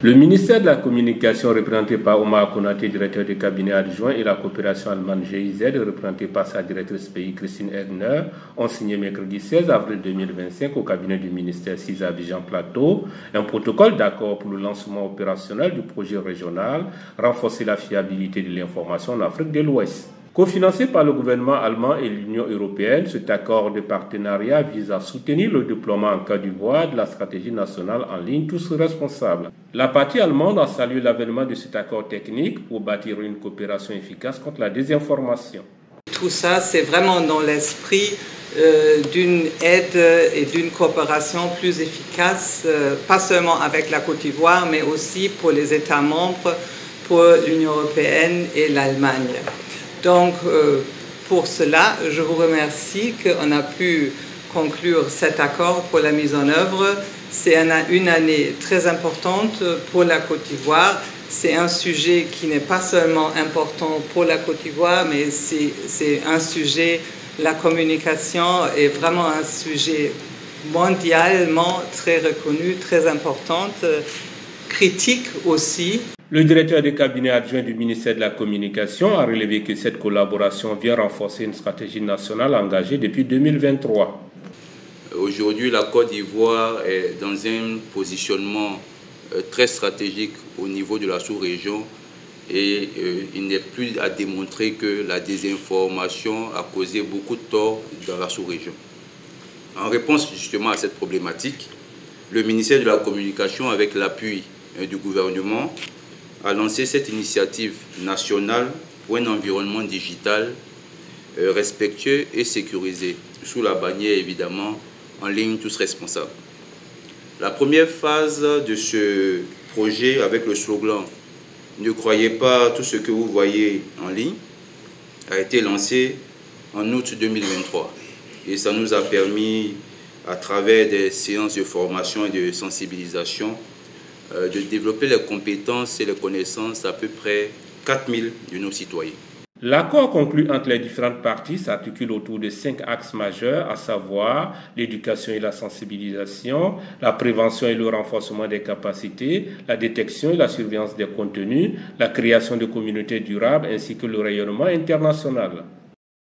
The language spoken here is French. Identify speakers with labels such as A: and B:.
A: Le ministère de la Communication, représenté par Omar Konaté, directeur du cabinet adjoint, et la coopération allemande GIZ, représentée par sa directrice pays Christine Egner, ont signé mercredi 16 avril 2025 au cabinet du ministère 6 à Abidjan Plateau un protocole d'accord pour le lancement opérationnel du projet régional renforcer la fiabilité de l'information en Afrique de l'Ouest. Cofinancé par le gouvernement allemand et l'Union européenne, cet accord de partenariat vise à soutenir le déploiement en Côte d'Ivoire de la stratégie nationale en ligne Tous responsables. La partie allemande a salué l'avènement de cet accord technique pour bâtir une coopération efficace contre la désinformation.
B: Tout ça, c'est vraiment dans l'esprit d'une aide et d'une coopération plus efficace, pas seulement avec la Côte d'Ivoire, mais aussi pour les États membres, pour l'Union européenne et l'Allemagne. Donc, pour cela, je vous remercie qu'on a pu conclure cet accord pour la mise en œuvre. C'est une année très importante pour la Côte d'Ivoire. C'est un sujet qui n'est pas seulement important pour la Côte d'Ivoire, mais c'est un sujet, la communication est vraiment un sujet mondialement très reconnu, très important, critique aussi.
A: Le directeur du cabinet adjoint du ministère de la Communication a relevé que cette collaboration vient renforcer une stratégie nationale engagée depuis 2023.
C: Aujourd'hui, la Côte d'Ivoire est dans un positionnement très stratégique au niveau de la sous-région et il n'est plus à démontrer que la désinformation a causé beaucoup de tort dans la sous-région. En réponse justement à cette problématique, le ministère de la Communication, avec l'appui du gouvernement, a lancé cette initiative nationale pour un environnement digital respectueux et sécurisé, sous la bannière évidemment en ligne Tous responsables. La première phase de ce projet avec le slogan « Ne croyez pas tout ce que vous voyez en ligne » a été lancée en août 2023 et ça nous a permis, à travers des séances de formation et de sensibilisation, de développer les compétences et les connaissances à peu près 4000 de nos citoyens.
A: L'accord conclu entre les différentes parties s'articule autour de 5 axes majeurs, à savoir l'éducation et la sensibilisation, la prévention et le renforcement des capacités, la détection et la surveillance des contenus, la création de communautés durables ainsi que le rayonnement international.